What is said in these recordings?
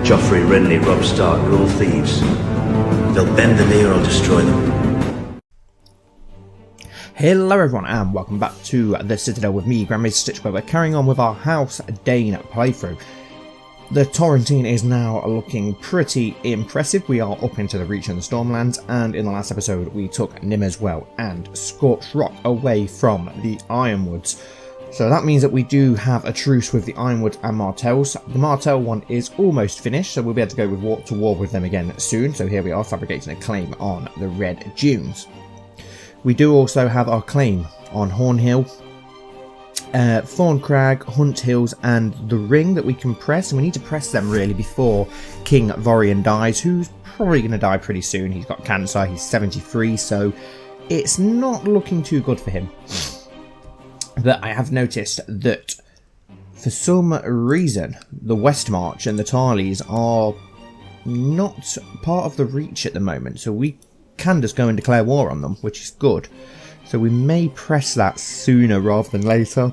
Joffrey, Renly, Robb Stark, they're all thieves. They'll bend the knee or I'll destroy them. Hello everyone and welcome back to the Citadel with me, Grand Maester Stitch, where we're carrying on with our House Dayne playthrough. The Torrentine is now looking pretty impressive. We are up into the Reach and the Stormlands, and in the last episode we took Nimmer's Well and Scorched Rock away from the Ironwoods. So that means that we do have a truce with the Ironwood and Martells. The Martell one is almost finished, so we'll be able to go to war with them again soon. So here we are, fabricating a claim on the Red Dunes. We do also have our claim on Hornhill, Thorncrag, Hunt Hills and the Ring that we can press, and we need to press them really before King Vorian dies, who's probably going to die pretty soon. He's got cancer, he's 73, so it's not looking too good for him. But I have noticed that for some reason the West March and the Tarleys are not part of the Reach at the moment, so we can just go and declare war on them, which is good. So we may press that sooner rather than later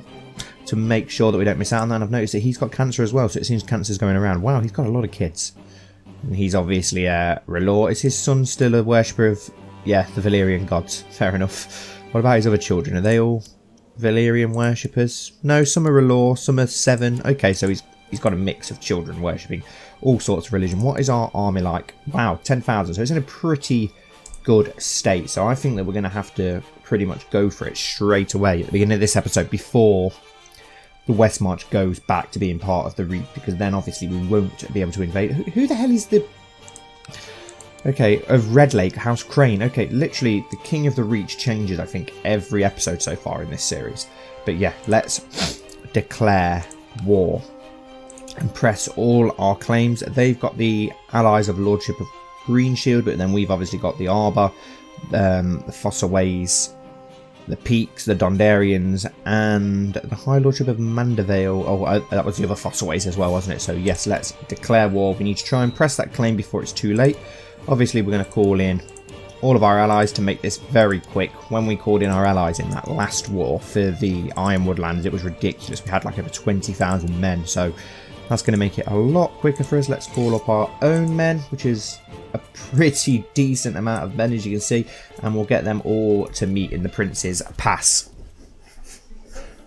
to make sure that we don't miss out on that. And I've noticed that he's got cancer as well, so it seems cancer's going around. Wow, he's got a lot of kids. And he's obviously R'hllor. Is his son still a worshipper of, yeah, the Valyrian gods? Fair enough. What about his other children? Are they all Valyrian worshippers? No, some are R'hllor, some are Seven. Okay, so he's got a mix of children worshipping all sorts of religion. What is our army like? Wow, 10,000. So it's in a pretty good state. So I think that we're going to have to pretty much go for it straight away at the beginning of this episode before the West March goes back to being part of the Reach, because then obviously we won't be able to invade. Who the hell is the... Okay, of Red Lake, House Crane. Okay, literally the King of the Reach changes, I think, every episode so far in this series. But yeah, let's declare war and press all our claims. They've got the allies of Lordship of Greenshield, but then we've obviously got the Arbor, the Fossaways, the Peaks, the Dondarrions, and the High Lordship of Mandevale. Oh, that was the other Fossaways as well, wasn't it? So yes, let's declare war. We need to try and press that claim before it's too late. Obviously, we're going to call in all of our allies to make this very quick. When we called in our allies in that last war for the Ironwood lands, it was ridiculous. We had like over 20,000 men, so that's going to make it a lot quicker for us. Let's call up our own men, which is a pretty decent amount of men, as you can see, and we'll get them all to meet in the Prince's Pass,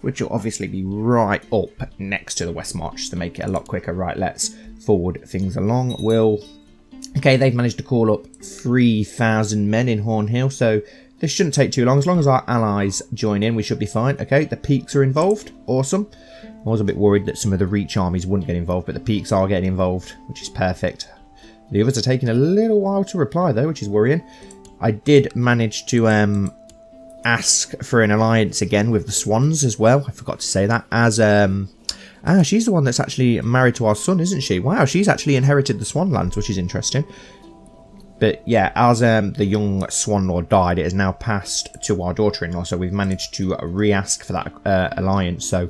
which will obviously be right up next to the West March to make it a lot quicker. Right, let's forward things along. Okay, they've managed to call up 3,000 men in Hornhill, so this shouldn't take too long. As long as our allies join in, we should be fine. Okay, the Peaks are involved. Awesome. I was a bit worried that some of the Reach armies wouldn't get involved, but the Peaks are getting involved, which is perfect. The others are taking a little while to reply, though, which is worrying. I did manage to ask for an alliance again with the Swans as well. I forgot to say that. As she's the one that's actually married to our son, isn't she? Wow, she's actually inherited the Swanlands, which is interesting. But yeah, as the young Swan Lord died, it has now passed to our daughter-in-law, so we've managed to re-ask for that alliance. So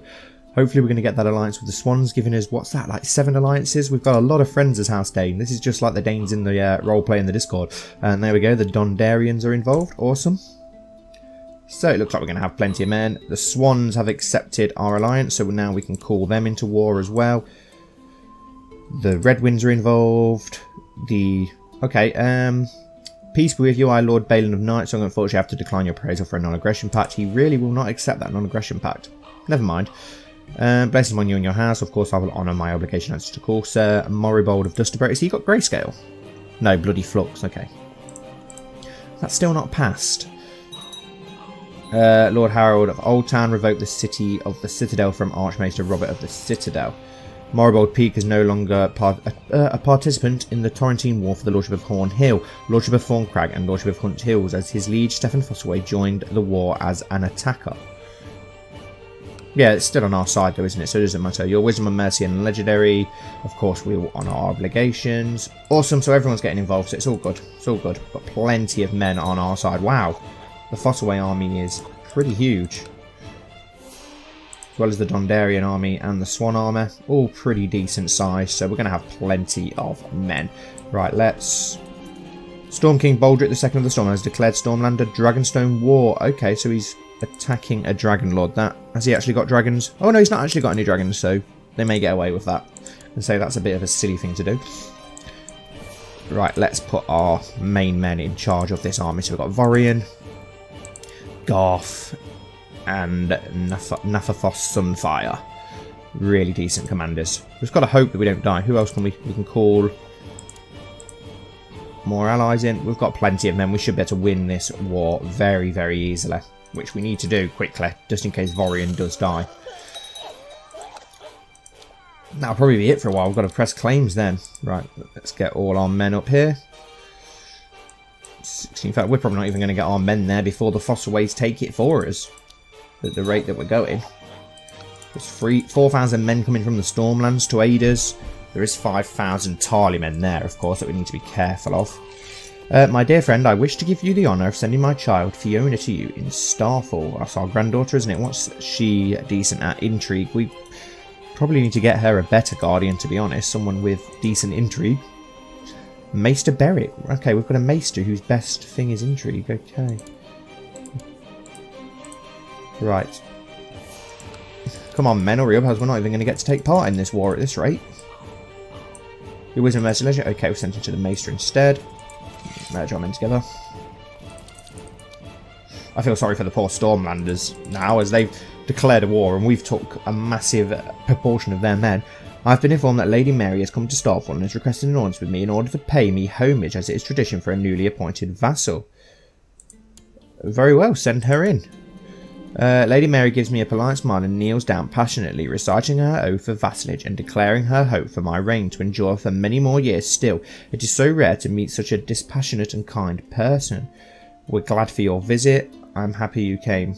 hopefully we're going to get that alliance with the Swans, giving us, what's that, like 7 alliances? We've got a lot of friends as House Dayne. This is just like the Danes in the roleplay in the Discord. And there we go, the Dondarrions are involved. Awesome. So it looks like we're going to have plenty of men. The Swans have accepted our alliance, so now we can call them into war as well. The Red Winds are involved. Okay, peace be with you, I Lord Balin of Night, so I'm unfortunately have to decline your appraisal for a non-aggression pact. He really will not accept that non-aggression pact. Never mind. Blessings on you and your house. Of course, I will honour my obligation as to call Sir Morribold of Dusterbury. Has he got grayscale? No, bloody flux. Okay. That's still not passed. Lord Harold of Old Town revoked the city of the Citadel from Archmaester Robert of the Citadel. Morribold Peak is no longer a participant in the Torrentine War for the Lordship of Hornhill, Lordship of Thorncrag and Lordship of Hunt Hills, as his liege Stefan Fossaway joined the war as an attacker. Yeah, it's still on our side though, isn't it? So it doesn't matter. Your wisdom and mercy and legendary. Of course, we will honour our obligations. Awesome, so everyone's getting involved, so it's all good. It's all good. Got plenty of men on our side. Wow. The Fossaway army is pretty huge. As well as the Dondarrion army and the Swan armour. All pretty decent size, so we're going to have plenty of men. Right, let's... Storm King Baldric II of the Storm has declared Stormlander Dragonstone War. Okay, so he's attacking a Dragon Lord. Has he actually got dragons? Oh no, he's not actually got any dragons, so they may get away with that. And say that's a bit of a silly thing to do. Right, let's put our main men in charge of this army. So we've got Vorian, Garth, and Nafathos Sunfire. Really decent commanders. We've just got to hope that we don't die. Who else can we can call? More allies in. We've got plenty of men. We should be able to win this war very, very easily. Which we need to do quickly, just in case Vorian does die. That'll probably be it for a while. We've got to press claims then. Right, let's get all our men up here. 16, in fact, we're probably not even going to get our men there before the Fossways take it for us. At the rate that we're going. There's 4,000 men coming from the Stormlands to aid us. There is 5,000 Tarly men there, of course, that we need to be careful of. My dear friend, I wish to give you the honour of sending my child Fiona to you in Starfall. That's our granddaughter, isn't it? What's she decent at? Intrigue. We probably need to get her a better guardian, to be honest. Someone with decent intrigue. Maester Berwick. Okay, we've got a Maester whose best thing is intrigue. Okay. Right. Come on, men, hurry up, as we're not even going to get to take part in this war at this rate. Who was a Mercy Leisure? Okay, we're sent into the Maester instead. Merge our men together. I feel sorry for the poor Stormlanders now, as they've declared a war and we've took a massive proportion of their men. I've been informed that Lady Mary has come to Starfall and has requested an audience with me in order to pay me homage, as it is tradition for a newly appointed vassal. Very well, send her in. Lady Mary gives me a polite smile and kneels down passionately, reciting her oath of vassalage and declaring her hope for my reign to endure for many more years still. It is so rare to meet such a dispassionate and kind person. We're glad for your visit. I'm happy you came.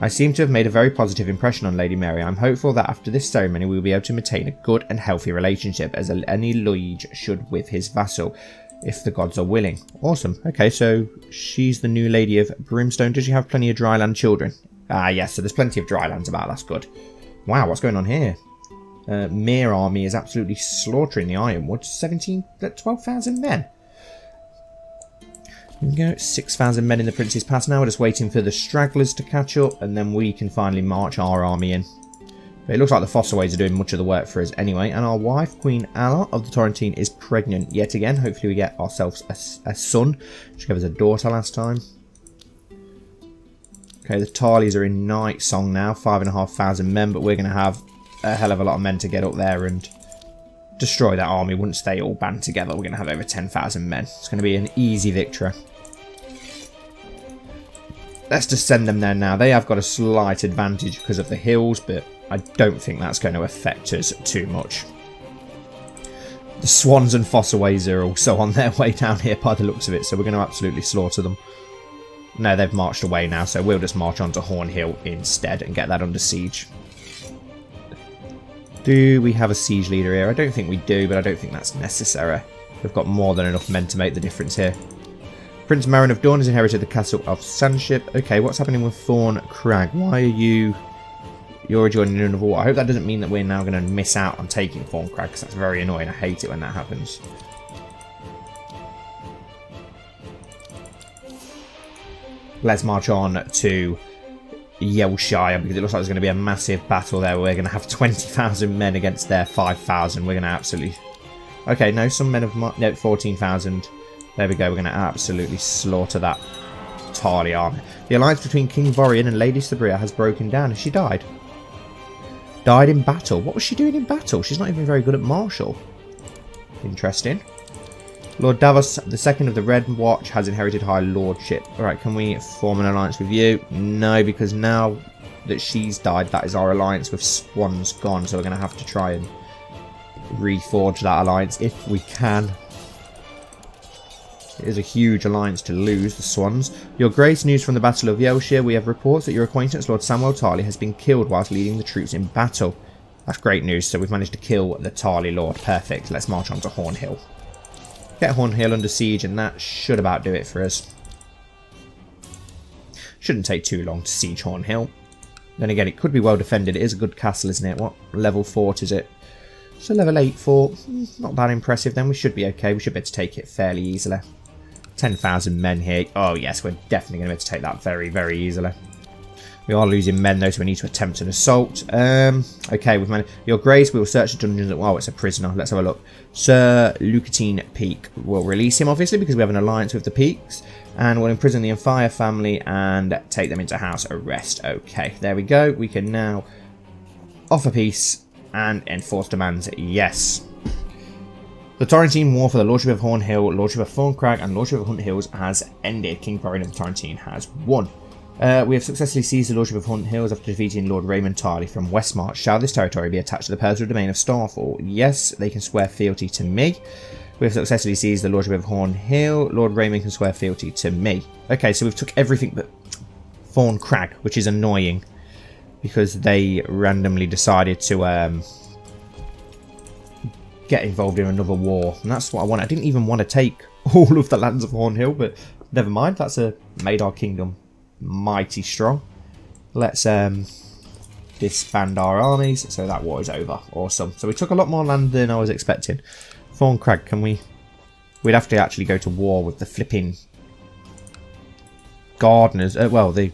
I seem to have made a very positive impression on Lady Mary. I'm hopeful that after this ceremony we will be able to maintain a good and healthy relationship, as any liege should with his vassal, if the gods are willing. Awesome. Okay, so she's the new Lady of Brimstone. Does she have plenty of dryland children? Ah, yes, so there's plenty of drylands about. That's good. Wow, what's going on here? Mere army is absolutely slaughtering the Ironwood. 12,000 men. Here we go, 6,000 men in the Prince's Pass now. We're just waiting for the stragglers to catch up, and then we can finally march our army in. But it looks like the Fossways are doing much of the work for us anyway. And our wife, Queen Alla of the Torrentine, is pregnant yet again. Hopefully we get ourselves a son. She gave us a daughter last time. Okay, the Tarleys are in Night Song now. 5,500 men, but we're going to have a hell of a lot of men to get up there and destroy that army once they all band together. We're going to have over 10,000 men. It's going to be an easy victory. Let's just send them there now. They have got a slight advantage because of the hills, but I don't think that's going to affect us too much. The Swans and Fossways are also on their way down here by the looks of it, so we're going to absolutely slaughter them. No, they've marched away now, so we'll just march on to Hornhill instead and get that under siege. Do we have a siege leader here? I don't think we do, but I don't think that's necessary. We've got more than enough men to make the difference here. Prince Marin of Dawn has inherited the castle of Sandship. Okay, what's happening with Thorn Crag? Why are you... You're joining another war. I hope that doesn't mean that we're now going to miss out on taking Thorn Crag, because that's very annoying. I hate it when that happens. Let's march on to Yellshire, because it looks like there's going to be a massive battle there. We're going to have 20,000 men against their 5,000. We're going to absolutely... Okay, no, some men have... No, 14,000. There we go. We're going to absolutely slaughter that Tarly army. The alliance between King Vorian and Lady Sabria has broken down. Has she died? Died in battle. What was she doing in battle? She's not even very good at martial. Interesting. Lord Davos II of the Red Watch has inherited High Lordship. Alright, can we form an alliance with you? No, because now that she's died, that is our alliance with Swans gone. So we're going to have to try and reforge that alliance if we can. It is a huge alliance to lose, the Swans. Your Grace, news from the Battle of Yellshire. We have reports that your acquaintance, Lord Samuel Tarly, has been killed whilst leading the troops in battle. That's great news. So we've managed to kill the Tarly Lord. Perfect. Let's march on to Hornhill. Get Hornhill under siege, and that should about do it for us. Shouldn't take too long to siege Hornhill. Then again, it could be well defended. It is a good castle, isn't it? What level fort is it? So level 8 fort. Not that impressive then. We should be okay. We should be able to take it fairly easily. 10,000 men here. Oh yes, we're definitely going to be able to take that very, very easily. We are losing men though, so we need to attempt an assault. Okay, we've managed. Your Grace, we will search the dungeons. Oh, it's a prisoner. Let's have a look. Sir Lucatine Peak. We'll release him, obviously, because we have an alliance with the Peaks. And we'll imprison the Enfire family and take them into house arrest. Okay, there we go. We can now offer peace and enforce demands. Yes. The Torrentine War for the Lordship of Hornhill, Lordship of Thorncrag, and Lordship of Hunt Hills has ended. King Thorin of the Torrentine has won. We have successfully seized the Lordship of Hunt Hills after defeating Lord Raymond Tarley from Westmarch. Shall this territory be attached to the personal domain of Starfall? Yes, they can swear fealty to me. We have successfully seized the Lordship of Horn Hill. Lord Raymond can swear fealty to me. Okay, so we've took everything but Thorncrag, which is annoying because they randomly decided to get involved in another war, and that's what I want. I didn't even want to take all of the lands of Hornhill, but never mind. That's made our kingdom mighty strong. Let's disband our armies, so that war is over. Awesome. So we took a lot more land than I was expecting. Thorncrag, can we? We'd have to actually go to war with the flipping gardeners. Well, they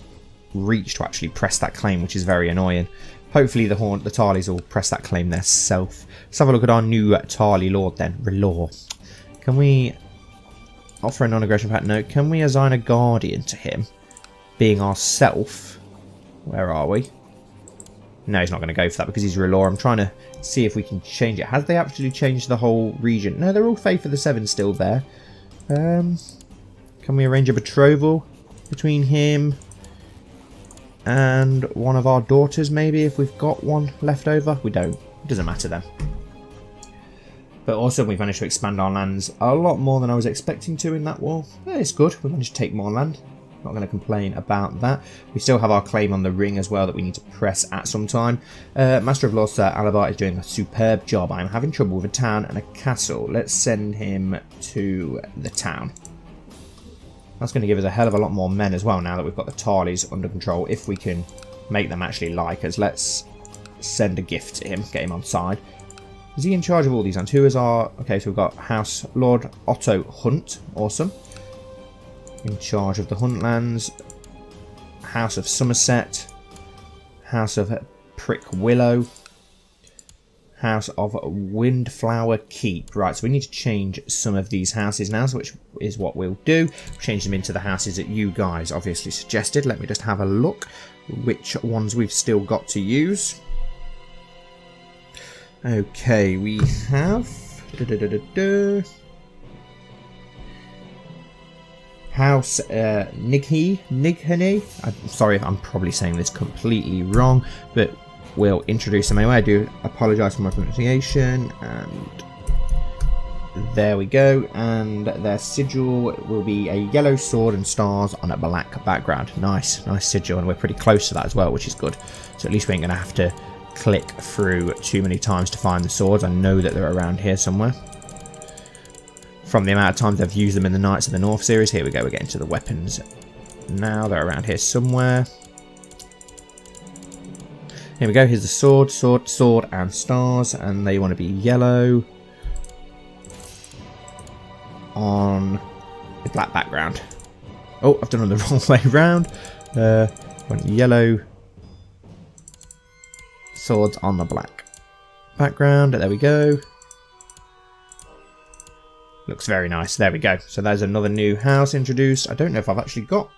reach to actually press that claim, which is very annoying. Hopefully the Tarleys will press that claim themselves. Let's have a look at our new Tarley Lord then. Relore. Can we offer a non-aggression pact? No. Can we assign a guardian to him? Being ourself. Where are we? No, he's not going to go for that because he's Relore. I'm trying to see if we can change it. Has they actually changed the whole region? No, they're all Faith of the Seven still there. Can we arrange a betrothal between him and one of our daughters, maybe, if we've got one left over? We don't. It doesn't matter then. But also, we've managed to expand our lands a lot more than I was expecting to in that war. Yeah, it's good. We managed to take more land. Not going to complain about that. We still have our claim on the ring as well that we need to press at some time. Master of Law Sir Alabar is doing a superb job. I'm having trouble with a town and a castle. Let's send him to the town. That's going to give us a hell of a lot more men as well now that we've got the Tarleys under control, if we can make them actually like us. Let's send a gift to him, get him on side. Is he in charge of all these lands? Who is our... Okay, so we've got House Lord Otto Hunt. Awesome. In charge of the Hunt lands. House of Somerset. House of Prick Willow. House of Windflower Keep. Right, so we need to change some of these houses now, which is what we'll do. Change them into the houses that you guys obviously suggested. Let me just have a look which ones we've still got to use. Okay, we have... House Nighane. I'm sorry if I'm probably saying this completely wrong, but we'll introduce them anyway. I do apologise for my pronunciation. And there we go. And their sigil will be a yellow sword and stars on a black background. Nice, nice sigil, and we're pretty close to that as well, which is good. So at least we ain't going to have to click through too many times to find the swords. I know that they're around here somewhere. From the amount of times I've used them in the Knights of the North series. Here we go, we're getting to the weapons now. They're around here somewhere. Here we go, here's the sword, sword, and stars. And they want to be yellow on a black background. Oh, I've done it the wrong way around. Want yellow swords on the black background. There we go. Looks very nice. There we go. So there's another new house introduced. I don't know if I've actually got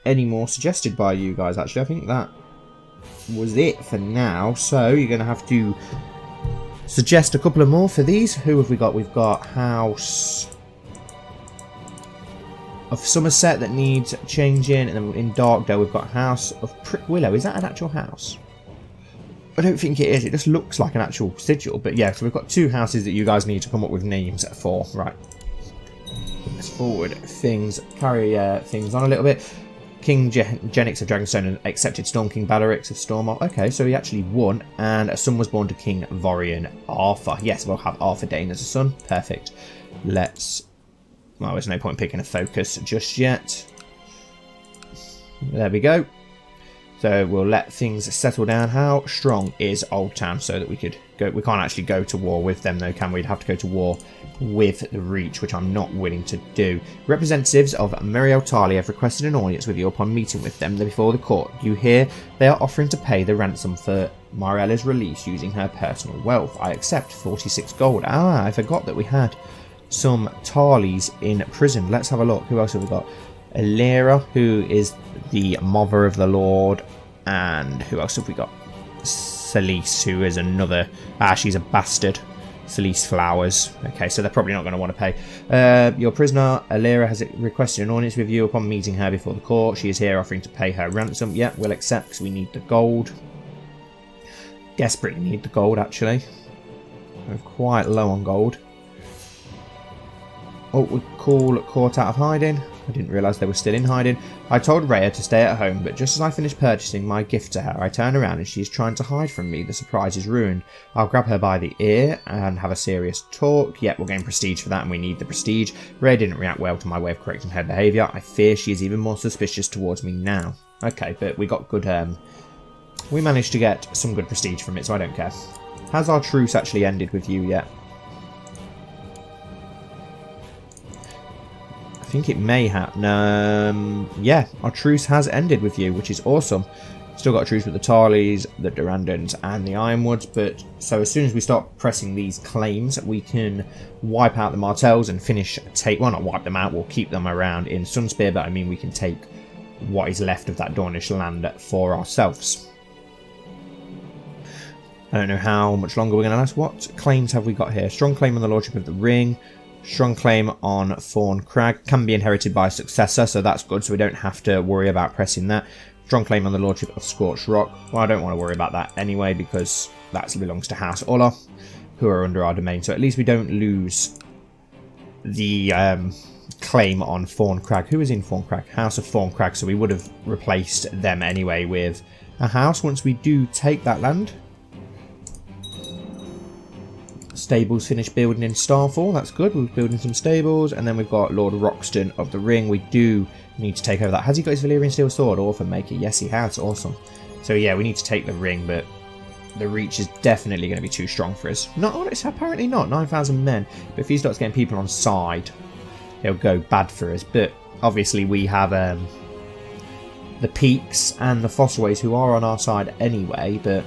any more suggested by you guys, actually. I think that was it for now. So you're going to have to suggest a couple of more for these. Who have we got? We've got House of Somerset that needs changing. And then in Darkdale we've got House of Prick Willow. Is that an actual house? I don't think it is. It just looks like an actual sigil. But yeah, so we've got two houses that you guys need to come up with names for. Right. Let's forward things, carry things on a little bit. King Genix of Dragonstone accepted Storm King Balarix of Stormont. Okay, so he actually won. And a son was born to King Vorian Arthur. Yes, we'll have Arthur Dayne as a son. Perfect. Let's... Well, there's no point picking a focus just yet. There we go. So we'll let things settle down. How strong is Old Town so that we could go? We can't actually go to war with them though, can we? We'd have to go to war with the Reach, which I'm not willing to do. Representatives of Muriel Tarly have requested an audience with you upon meeting with them before the court. You hear they are offering to pay the ransom for Mariela's release using her personal wealth. I accept 46 gold. Ah, I forgot that we had some Tarlys in prison. Let's have a look. Who else have we got? Alira, who is the mother of the Lord, and who else have we got? Celise, who is another... she's a bastard. Celise Flowers. Okay, so they're probably not going to want to pay. Your prisoner, Alira, has requested an audience with you upon meeting her before the court. She is here offering to pay her ransom. Yeah, we'll accept because we need the gold. Desperately need the gold, actually. We're quite low on gold. Oh, we call court out of hiding. I didn't realise they were still in hiding. I told Rhea to stay at home, but just as I finished purchasing my gift to her, I turn around and she is trying to hide from me. The surprise is ruined. I'll grab her by the ear and have a serious talk. Yet we'll gain prestige for that, and we need the prestige. Rhea didn't react well to my way of correcting her behaviour. I fear she is even more suspicious towards me now. Okay, but we got good... we managed to get some good prestige from it, so I don't care. Has our truce actually ended with you yet? I think it may have. Yeah, our truce has ended with you, which is awesome. Still got a truce with the Tarlys, the Durandons, and the Ironwoods, but so as soon as we start pressing these claims, we can wipe out the Martells and well, not wipe them out, we'll keep them around in Sunspear, but I mean we can take what is left of that Dornish land for ourselves. I don't know how much longer we're going to last. What claims have we got here? Strong claim on the Lordship of the Ring. Strong claim on Thorn Crag. Can be inherited by a successor, so that's good, so we don't have to worry about pressing that. Strong claim on the Lordship of Scorched Rock. Well, I don't want to worry about that anyway, because that belongs to House Ulla, who are under our domain. So at least we don't lose the claim on Thorn Crag. Who is in Thorn Crag? House of Thorn Crag, so we would have replaced them anyway with a house once we do take that land. Stables finished building in Starfall. That's good. We're building some stables, and then we've got Lord Roxton of the Ring. We do need to take over that. Has he got his Valyrian Steel Sword? Orphan Maker? Yes, he has. Awesome. So yeah, we need to take the Ring, but the Reach is definitely going to be too strong for us. No, it's apparently not. 9,000 men. But if he starts getting people on side, it'll go bad for us. But obviously we have the Peaks and the Fossways who are on our side anyway, but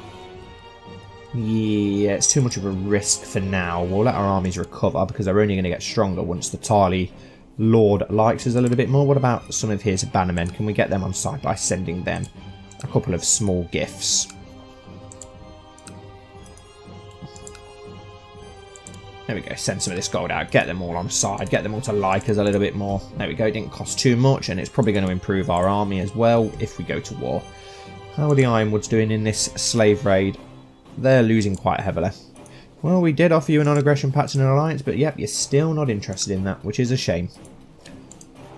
yeah, it's too much of a risk for now. We'll let our armies recover because they're only going to get stronger once the Tarly Lord likes us a little bit more. What about some of his bannermen? Can we get them on side by sending them a couple of small gifts? There we go, send some of this gold out, get them all on side, get them all to like us a little bit more. There we go, it didn't cost too much, and it's probably going to improve our army as well if we go to war. How are the Ironwoods doing in this slave raid? They're losing quite heavily. Well, we did offer you a non-aggression pact and an alliance, but yep, you're still not interested in that, which is a shame.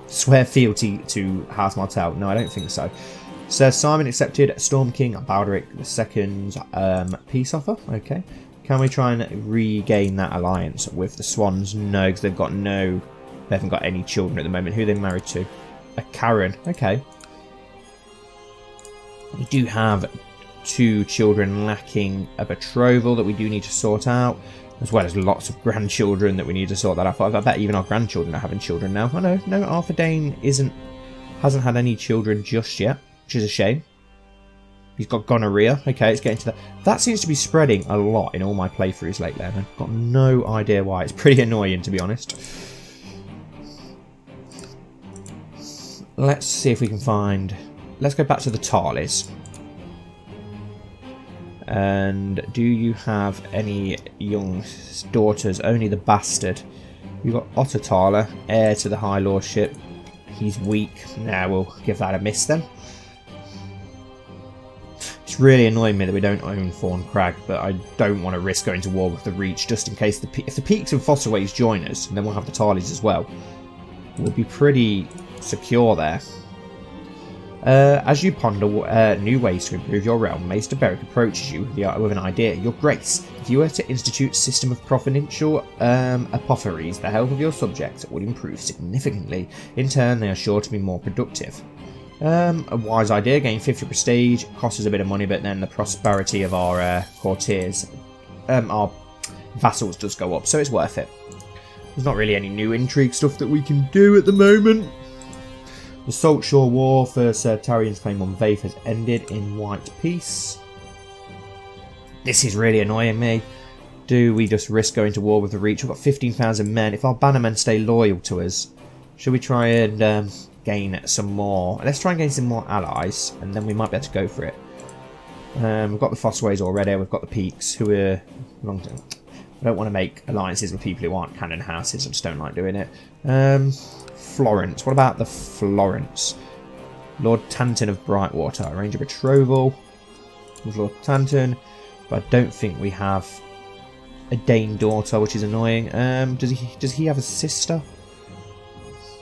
Swear fealty to House Martell? No, I don't think so. Sir Simon accepted Storm King Baldric II's peace offer. Okay. Can we try and regain that alliance with the Swans? No, because they haven't got any children at the moment. Who are they married to? A Karen. Okay. We do have 2 children lacking a betrothal that we do need to sort out, as well as lots of grandchildren that we need to sort that out. I bet even our grandchildren are having children now. Oh no, Arthur Dayne hasn't had any children just yet, which is a shame. He's got gonorrhea. Okay, it's getting to that. That seems to be spreading a lot in all my playthroughs lately, and I've got no idea why. It's pretty annoying, to be honest. Let's see if we can find... Let's go back to the Tarlys. And do you have any young daughters? Only the bastard. You've got Otter Thaler, heir to the High Lordship. He's weak. Now we'll give that a miss then. It's really annoying me that we don't own Thorn Crag, but I don't want to risk going to war with the Reach just in case if the Peaks and Fossways join us, and then we'll have the Tarlys as well. We'll be pretty secure there. As you ponder new ways to improve your realm, Maester Beric approaches you with an idea. Your Grace, if you were to institute a system of providential apothecaries, the health of your subjects would improve significantly. In turn, they are sure to be more productive. A wise idea, gain 50 prestige, costs us a bit of money, but then the prosperity of our courtiers, our vassals does go up, so it's worth it. There's not really any new intrigue stuff that we can do at the moment. The Salt Shore War for Sir Tarian's claim on Vaith has ended in white peace. This is really annoying me. Do we just risk going to war with the Reach? We've got 15,000 men. If our bannermen stay loyal to us, should we try and gain some more? Let's try and gain some more allies, and then we might be able to go for it. We've got the Fossways already. We've got the Peaks, who are long term. I don't want to make alliances with people who aren't cannon houses. I just don't like doing it. Florence. What about the Florence? Lord Tanton of Brightwater. Arrange a betrothal with Lord Tanton. But I don't think we have a Dane daughter, which is annoying. Does he have a sister?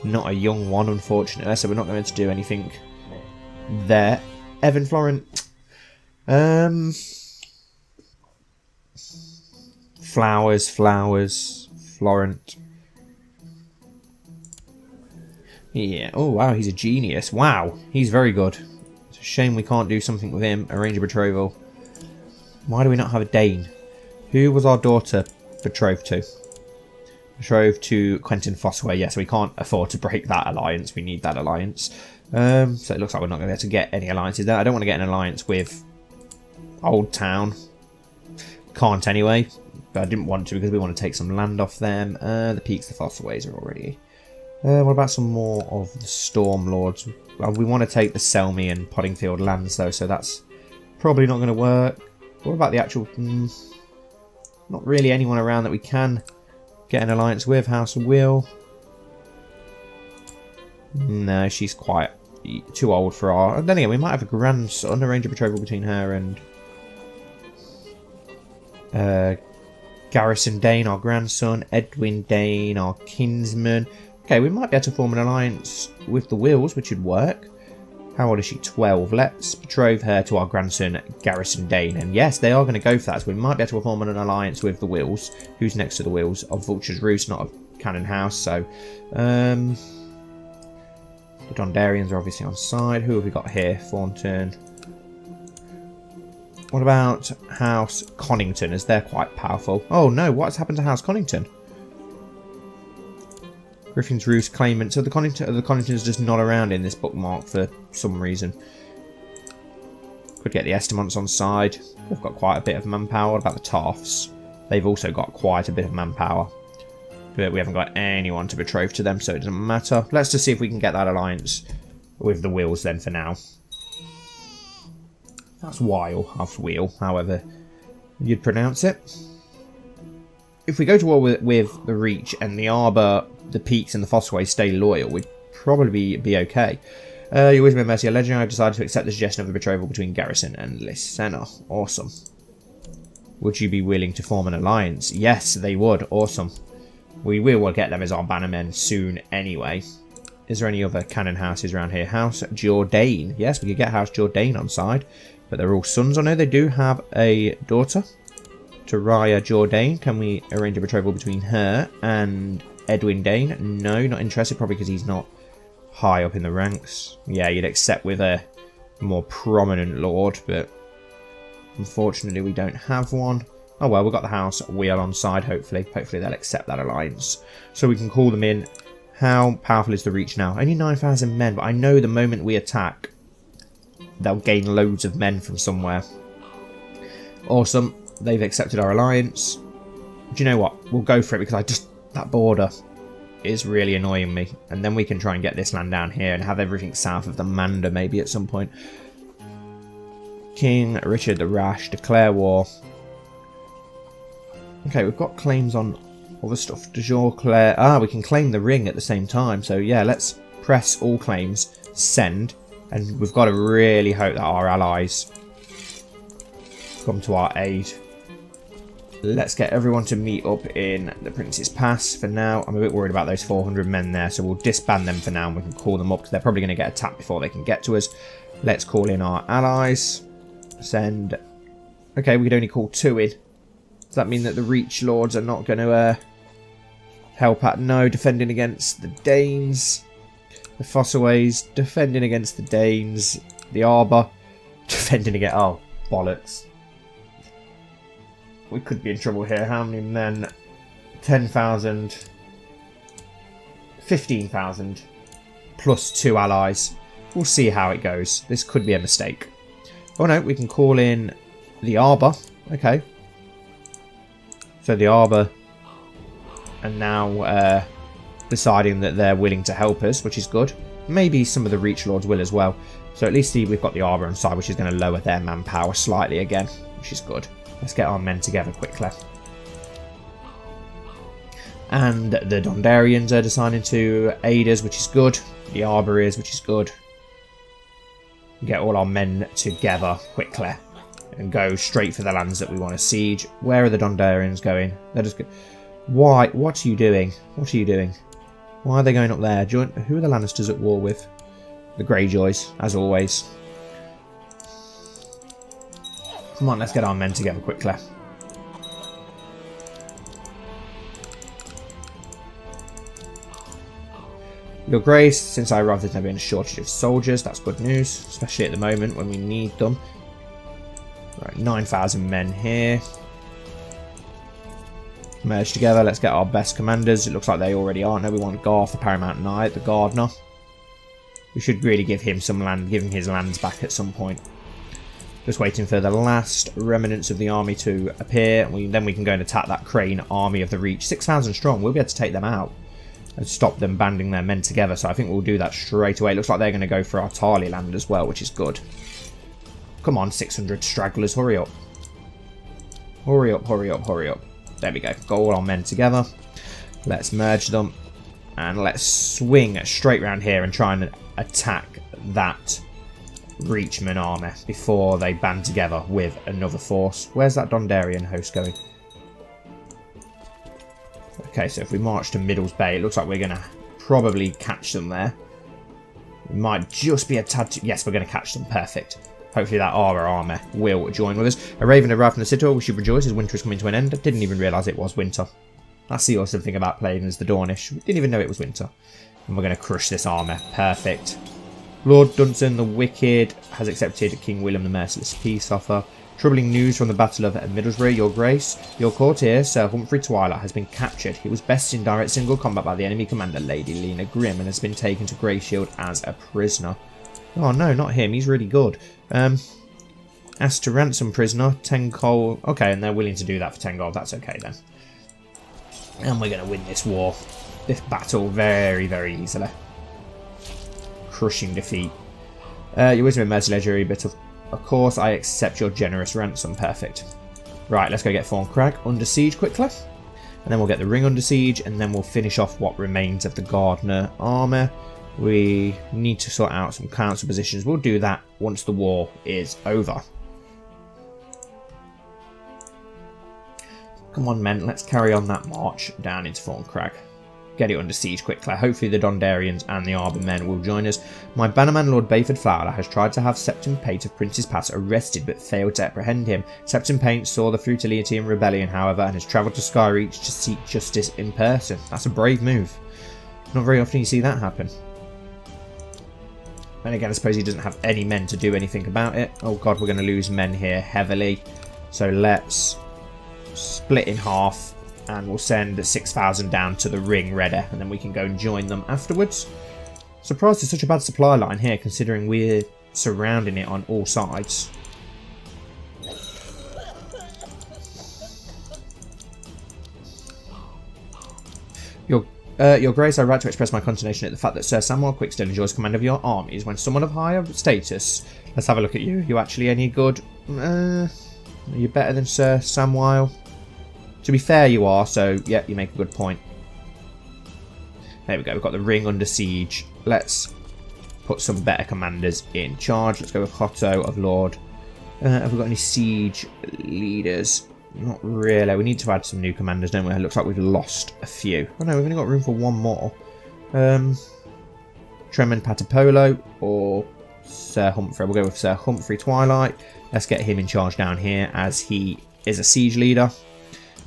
Not a young one, unfortunately. So we're not going to do anything there. Evan Florent. Flowers, Florent. Yeah. Oh, wow, he's a genius. Wow, he's very good. It's a shame we can't do something with him. Arrange a betrothal. Why do we not have a Dane? Who was our daughter betrothed to? Betrothed to Quentin Fossway. Yeah, so we can't afford to break that alliance. We need that alliance. So it looks like we're not going to be able to get any alliances there. I don't want to get an alliance with Old Town. Can't anyway. But I didn't want to because we want to take some land off them. The Peaks, the Fossways are already. What about some more of the Storm Lords? Well, we want to take the Selmy and Poddingfield lands though, so that's probably not going to work. What about the actual... not really anyone around that we can get an alliance with. House of Will. No, she's quite too old for our... And then again, we might have a grandson. Arrange a betrothal between her and... Garrison Dayne, our grandson. Edwin Dayne, our kinsman. Okay, we might be able to form an alliance with the Wills, which would work. How old is she? 12. Let's betroth her to our grandson, Garrison Dayne. And yes, they are going to go for that. So we might be able to form an alliance with the Wills. Who's next to the Wills? Of Vulture's Roost, not of Cannon House. So, the Dondarians are obviously on side. Who have we got here? Thornton. What about House Connington, as they're quite powerful? Oh no, what's happened to House Connington? Griffin's Roost claimant. So the Connington's just not around in this bookmark for some reason. Could get the Estemonts on side. They've got quite a bit of manpower. What about the Toffs? They've also got quite a bit of manpower. But we haven't got anyone to betroth to them, so it doesn't matter. Let's just see if we can get that alliance with the Wills then for now. That's Wheel, however you'd pronounce it. If we go to war with the Reach and the Arbor, the Peaks and the Fossways stay loyal, we'd probably be okay. Your wisdom and mercy are legendary. I've decided to accept the suggestion of the betrothal between Garrison and Lysenna. Awesome. Would you be willing to form an alliance? Yes, they would. Awesome. We will get them as our bannermen soon anyway. Is there any other cannon houses around here? House Jourdain. Yes, we could get House Jourdain on side. But they're all sons. I know they do have a daughter. Taraya Jourdain. Can we arrange a betrothal between her and Edwin Dayne? No, not interested. Probably because he's not high up in the ranks. Yeah, you'd accept with a more prominent lord, but unfortunately we don't have one. Oh well, we've got the House Wheel on side, hopefully. Hopefully they'll accept that alliance. So we can call them in. How powerful is the Reach now? Only 9,000 men, but I know the moment we attack, they'll gain loads of men from somewhere. Awesome. They've accepted our alliance. Do you know what? We'll go for it because that border is really annoying me. And then we can try and get this land down here and have everything south of the Mander maybe at some point. King Richard the Rash, declare war. Okay, we've got claims on other stuff. De jure Claire. Ah, we can claim the ring at the same time. So yeah, let's press all claims, send. And we've got to really hope that our allies come to our aid. Let's get everyone to meet up in the Prince's Pass for now. I'm a bit worried about those 400 men there, so we'll disband them for now and we can call them up because they're probably going to get attacked before they can get to us. Let's call in our allies. Send. Okay, we could only call 2 in. Does that mean that the Reach Lords are not going to help out? No, defending against the Danes. The Fossaways defending against the Danes. The Arbor defending against... Oh, bollocks. We could be in trouble here. How many men? 10,000. 15,000. Plus 2 allies. We'll see how it goes. This could be a mistake. Oh no, we can call in the Arbor. Okay. So the Arbor are now deciding that they're willing to help us, which is good. Maybe some of the Reach Lords will as well. So at least we've got the Arbor on side, which is going to lower their manpower slightly again, which is good. Let's get our men together quickly. And the Dondarians are deciding to aid us, which is good. The Arbor is, which is good. Get all our men together quickly and go straight for the lands that we want to siege. Where are the Dondarians going? They're just Why? What are you doing? What are you doing? Why are they going up there? Who are the Lannisters at war with? The Greyjoys, as always. Come on, let's get our men together quickly. Your Grace, since I arrived, there's never been a shortage of soldiers. That's good news, especially at the moment when we need them. Right, 9,000 men here. Merge together, let's get our best commanders. It looks like they already are. No, we want Garth, the Paramount Knight, the Gardener. We should really give him some land, give him his lands back at some point. Just waiting for the last remnants of the army to appear. Then we can go and attack that Crane army of the Reach. 6,000 strong, we'll be able to take them out and stop them banding their men together. So I think we'll do that straight away. It looks like they're going to go for our Tarly land as well, which is good. Come on, 600 stragglers, hurry up. Hurry up, hurry up, hurry up. There we go. Got all our men together. Let's merge them. And let's swing straight around here and try and attack that Reachman army before they band together with another force. Where's that Dondarian host going? Okay, so if we march to Middles Bay, it looks like we're going to probably catch them there. We might just be a tad too... Yes, we're going to catch them. Perfect. Hopefully that army will join with us. A raven arrived from the Citadel. We should rejoice as winter is coming to an end. I didn't even realise it was winter. That's the awesome thing about playing as the Dornish. We didn't even know it was winter. And we're going to crush this army. Perfect. Lord Dunson the Wicked has accepted King William the Merciless peace offer. Troubling news from the Battle of Middlesbrough, Your Grace. Your courtier, Sir Humphrey Twilight, has been captured. He was bested in direct single combat by the enemy commander, Lady Lena Grimm, and has been taken to Greyshield as a prisoner. Oh no, not him. He's really good. Asked to ransom prisoner, 10 coal. Okay, and they're willing to do that for 10 gold. That's okay then. And we're going to win this war. This battle very, very easily. Crushing defeat. Your wisdom and mercy legendary, but of course I accept your generous ransom. Perfect. Right, let's go get Thorn Crag under siege quickly. And then we'll get the ring under siege, and then we'll finish off what remains of the Gardener armour. We need to sort out some council positions. We'll do that once the war is over. Come on, men. Let's carry on that march down into Thorn Crag. Get it under siege quickly. Hopefully the Dondarians and the Arbor men will join us. My bannerman Lord Bayford Fowler has tried to have Septon Pate of Prince's Pass arrested but failed to apprehend him. Septon Pate saw the Frutilitian rebellion, however, and has travelled to Skyreach to seek justice in person. That's a brave move. Not very often you see that happen. And again, I suppose he doesn't have any men to do anything about it. Oh god, we're going to lose men here heavily. So let's split in half. And we'll send 6,000 down to the ring ready, and then we can go and join them afterwards. Surprised there's such a bad supply line here, considering we're surrounding it on all sides. Your Grace, I write to express my consternation at the fact that Sir Samuel Quickstone enjoys command of your armies when someone of higher status... Let's have a look at you. You actually any good? Are you better than Sir Samwile? To be fair, you are, so yeah, you make a good point. There we go, we've got the ring under siege. Let's put some better commanders in charge. Let's go with Hotto of Lord. Have we got any siege leaders? Not really. We need to add some new commanders, don't we? It looks like we've lost a few. Oh no, we've only got room for one more. Tremend Patapolo or Sir Humphrey. We'll go with Sir Humphrey Twilight. Let's get him in charge down here as he is a siege leader.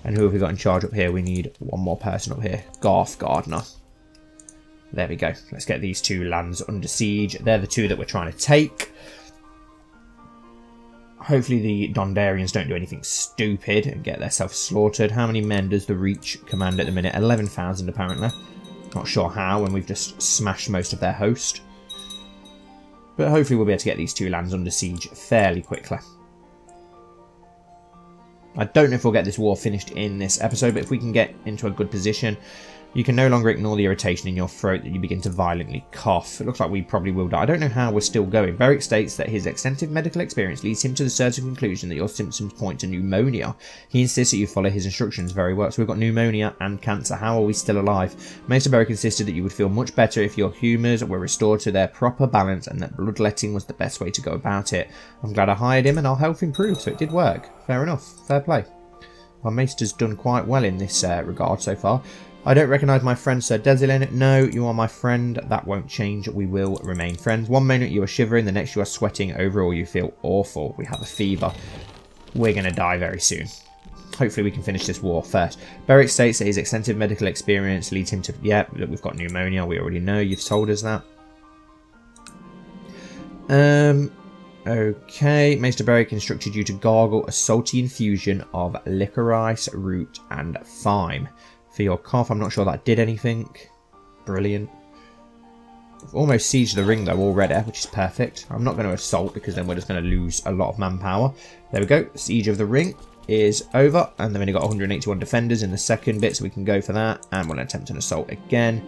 And who have we got in charge up here? We need one more person up here. Garth Gardener. There we go. Let's get these 2 lands under siege. They're the 2 that we're trying to take. Hopefully the Dondarians don't do anything stupid and get themselves slaughtered. How many men does the Reach command at the minute? 11,000 apparently. Not sure how when we've just smashed most of their host. But hopefully we'll be able to get these 2 lands under siege fairly quickly. I don't know if we'll get this war finished in this episode, but if we can get into a good position, you can no longer ignore the irritation in your throat that you begin to violently cough. It looks like we probably will die. I don't know how we're still going. Beric states that his extensive medical experience leads him to the certain conclusion that your symptoms point to pneumonia. He insists that you follow his instructions very well. So we've got pneumonia and cancer. How are we still alive? Maester Beric insisted that you would feel much better if your humours were restored to their proper balance and that bloodletting was the best way to go about it. I'm glad I hired him and our health improved, so it did work. Fair enough. Fair play. Our Maester's done quite well in this regard so far. I don't recognise my friend Sir Desilin. No, you are my friend. That won't change. We will remain friends. One moment you are shivering, the next you are sweating. Overall, you feel awful. We have a fever. We're going to die very soon. Hopefully we can finish this war first. Beric states that his extensive medical experience leads him to... Yeah, we've got pneumonia. We already know. You've told us that. Okay. Maester Beric instructed you to gargle a salty infusion of licorice, root, and thyme. For your cough, I'm not sure that did anything. Brilliant. We've almost sieged the ring though already, which is perfect. I'm not going to assault because then we're just going to lose a lot of manpower. There we go. Siege of the ring is over. And they've only got 181 defenders in the second bit, so we can go for that. And we'll attempt an assault again.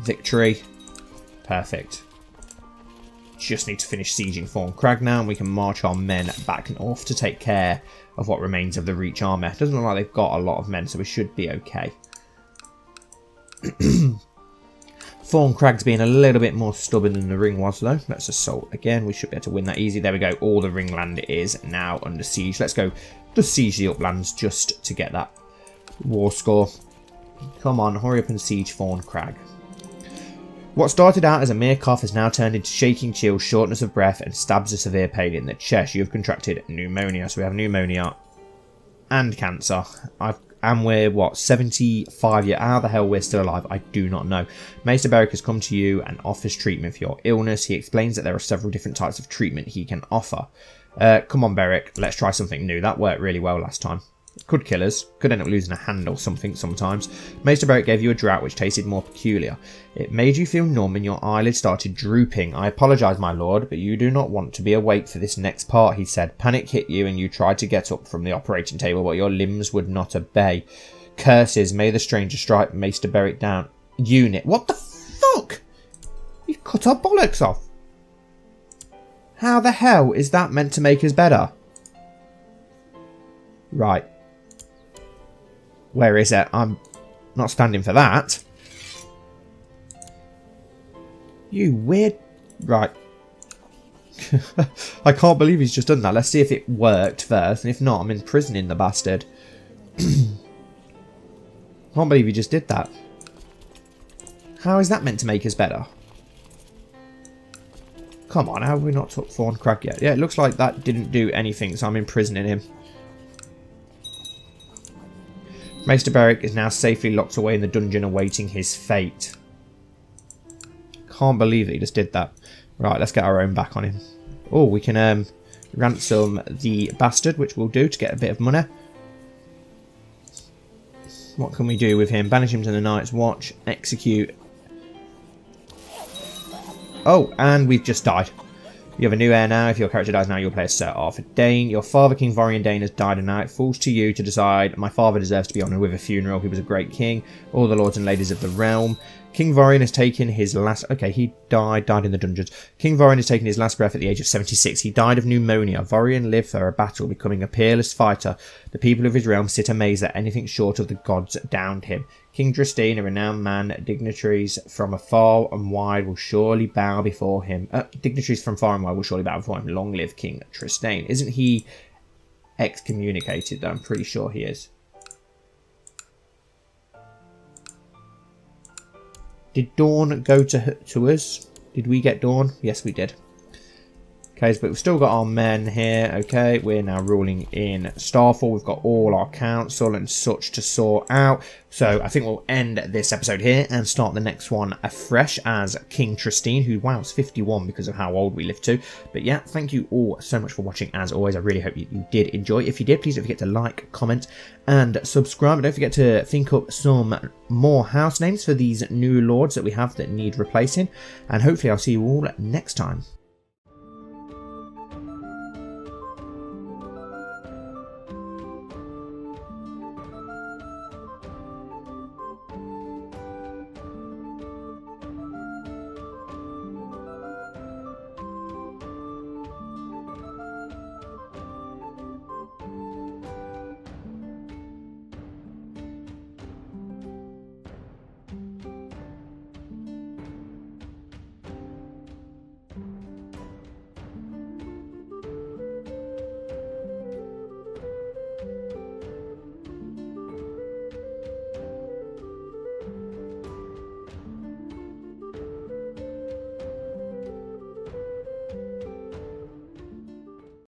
Victory. Perfect. Just need to finish sieging Thorn Crag now, and we can march our men back north to take care of what remains of the Reach army. It doesn't look like they've got a lot of men, so we should be okay. Thorn Crag's being a little bit more stubborn than the ring was, though. Let's assault again. We should be able to win that easy. There we go. All the ring land is now under siege. Let's go just siege the uplands just to get that war score. Come on, hurry up and siege Thorn Crag. What started out as a mere cough has now turned into shaking chills, shortness of breath, and stabs of severe pain in the chest. You have contracted pneumonia. So we have pneumonia and cancer. And we're, what, 75 years? How the hell we're still alive? I do not know. Maester Beric has come to you and offers treatment for your illness. He explains that there are several different types of treatment he can offer. Come on, Beric. Let's try something new. That worked really well last time. Could kill us. Could end up losing a hand or something sometimes. Maester Beric gave you a draught which tasted more peculiar. It made you feel numb and your eyelids started drooping. I apologise, my lord, but you do not want to be awake for this next part, he said. Panic hit you and you tried to get up from the operating table, but your limbs would not obey. Curses, may the stranger strike Maester Beric down. Unit. What the fuck? You cut our bollocks off. How the hell is that meant to make us better? Right. Where is it? I'm not standing for that. You weird... Right. I can't believe he's just done that. Let's see if it worked first. And if not, I'm imprisoning the bastard. Can't believe he just did that. How is that meant to make us better? Come on, how have we not took Thorn Crag yet? Yeah, it looks like that didn't do anything, so I'm imprisoning him. Maester Beric is now safely locked away in the dungeon awaiting his fate. Can't believe that he just did that. Right, let's get our own back on him. Oh, we can ransom the bastard, which we'll do to get a bit of money. What can we do with him? Banish him to the Night's Watch. Execute. Oh, and we've just died. You have a new heir now. If your character dies now, you'll play as Sir Arthur Dayne. Your father, King Vorian Dayne, has died, and now it falls to you to decide. My father deserves to be honoured with a funeral. He was a great king. All the lords and ladies of the realm. King Vorian has taken his last... Okay, he died in the dungeons. King Vorian has taken his last breath at the age of 76. He died of pneumonia. Vorian lived for a battle, becoming a peerless fighter. The people of his realm sit amazed that anything short of the gods downed him. King Tristane, a renowned man, dignitaries from far and wide will surely bow before him. Dignitaries from far and wide will surely bow before him. Long live King Tristane. Isn't he excommunicated, though? I'm pretty sure he is. Did Dawn go to us? Did we get Dawn? Yes, we did. place, but we've still got our men here. Okay, we're now ruling in Starfall. We've got all our council and such to sort out. So I think we'll end this episode here and start the next one afresh as King Tristine, who, wow, is 51 because of how old we live to. But yeah, thank you all so much for watching as always. I really hope you did enjoy. If you did, please don't forget to like, comment and subscribe. And don't forget to think up some more house names for these new lords that we have that need replacing. And hopefully I'll see you all next time.